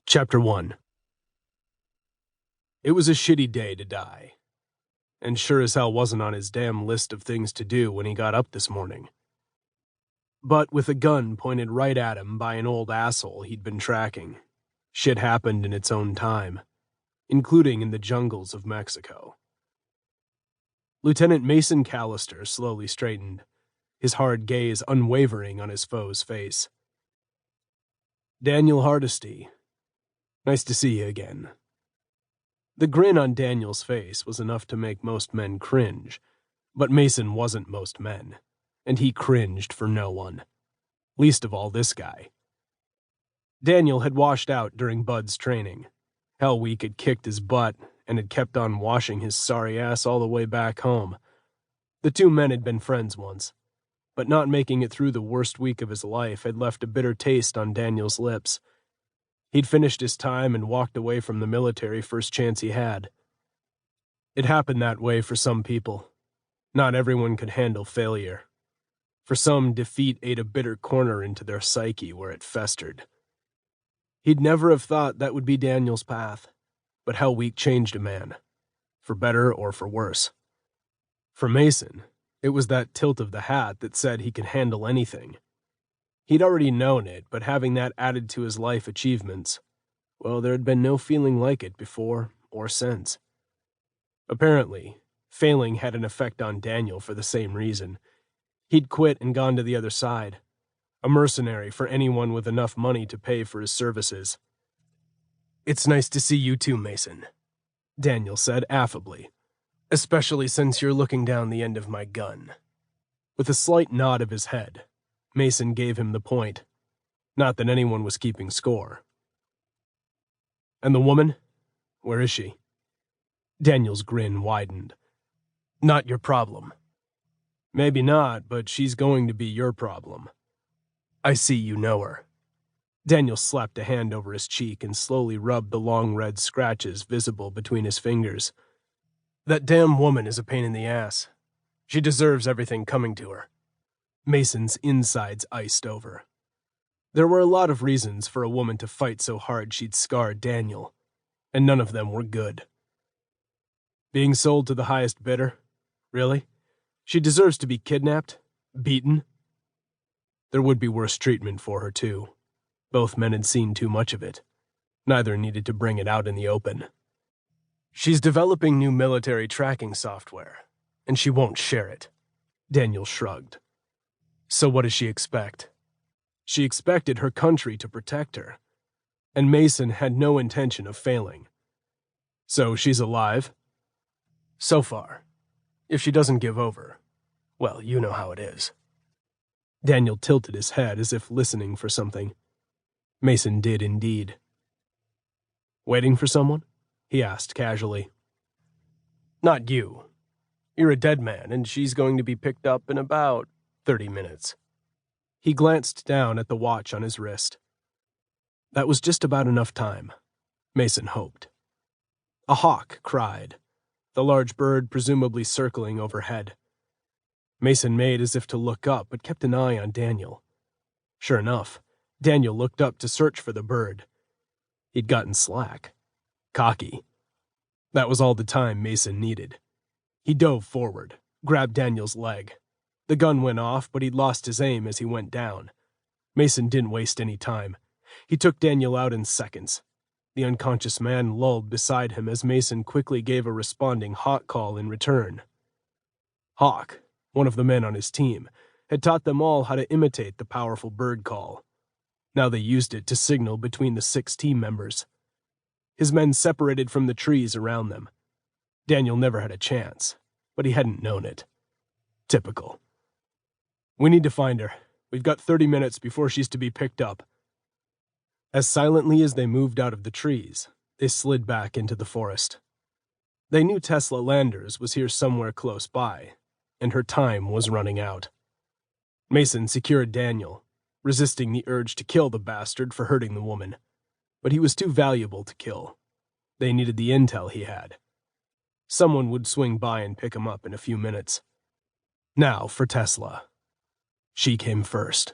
Chapter 1. It was a shitty day to die, and sure as hell wasn't on his damn list of things to do when he got up this morning. But with a gun pointed right at him by an old asshole he'd been tracking, shit happened in its own time, including in the jungles of Mexico. Lieutenant Mason Callister slowly straightened, his hard gaze unwavering on his foe's face. "Daniel Hardesty, nice to see you again." The grin on Daniel's face was enough to make most men cringe, but Mason wasn't most men, and he cringed for no one, least of all this guy. Daniel had washed out during Bud's training. Hell Week had kicked his butt and had kept on washing his sorry ass all the way back home. The two men had been friends once, but not making it through the worst week of his life had left a bitter taste on Daniel's lips. He'd finished his time and walked away from the military first chance he had. It happened that way for some people. Not everyone could handle failure. For some, defeat ate a bitter corner into their psyche where it festered. He'd never have thought that would be Daniel's path, but Hell Week changed a man, for better or for worse. For Mason, it was that tilt of the hat that said he could handle anything. He'd already known it, but having that added to his life achievements, well, there had been no feeling like it before or since. Apparently, failing had an effect on Daniel for the same reason. He'd quit and gone to the other side, a mercenary for anyone with enough money to pay for his services. "It's nice to see you too, Mason," Daniel said affably, "especially since you're looking down the end of my gun." With a slight nod of his head, Mason gave him the point. Not that anyone was keeping score. "And the woman? Where is she?" Daniel's grin widened. "Not your problem." "Maybe not, but she's going to be your problem." "I see you know her." Daniel slapped a hand over his cheek and slowly rubbed the long red scratches visible between his fingers. "That damn woman is a pain in the ass. She deserves everything coming to her." Mason's insides iced over. There were a lot of reasons for a woman to fight so hard she'd scar Daniel, and none of them were good. Being sold to the highest bidder? Really? She deserves to be kidnapped? Beaten? There would be worse treatment for her, too. Both men had seen too much of it. Neither needed to bring it out in the open. "She's developing new military tracking software, and she won't share it." Daniel shrugged. "So what does she expect?" She expected her country to protect her, and Mason had no intention of failing. "So she's alive?" "So far. If she doesn't give over, well, you know how it is." Daniel tilted his head as if listening for something. Mason did indeed. "Waiting for someone?" he asked casually. "Not you. You're a dead man, and she's going to be picked up in about 30 minutes. He glanced down at the watch on his wrist. That was just about enough time, Mason hoped. A hawk cried, the large bird presumably circling overhead. Mason made as if to look up, but kept an eye on Daniel. Sure enough, Daniel looked up to search for the bird. He'd gotten slack. Cocky. That was all the time Mason needed. He dove forward, grabbed Daniel's leg. The gun went off, but he'd lost his aim as he went down. Mason didn't waste any time. He took Daniel out in seconds. The unconscious man lulled beside him as Mason quickly gave a responding Hawk call in return. Hawk, one of the men on his team, had taught them all how to imitate the powerful bird call. Now they used it to signal between the 6 team members. His men separated from the trees around them. Daniel never had a chance, but he hadn't known it. Typical. "We need to find her. We've got 30 minutes before she's to be picked up." As silently as they moved out of the trees, they slid back into the forest. They knew Tesla Landers was here somewhere close by, and her time was running out. Mason secured Daniel, resisting the urge to kill the bastard for hurting the woman. But he was too valuable to kill. They needed the intel he had. Someone would swing by and pick him up in a few minutes. Now for Tesla. She came first.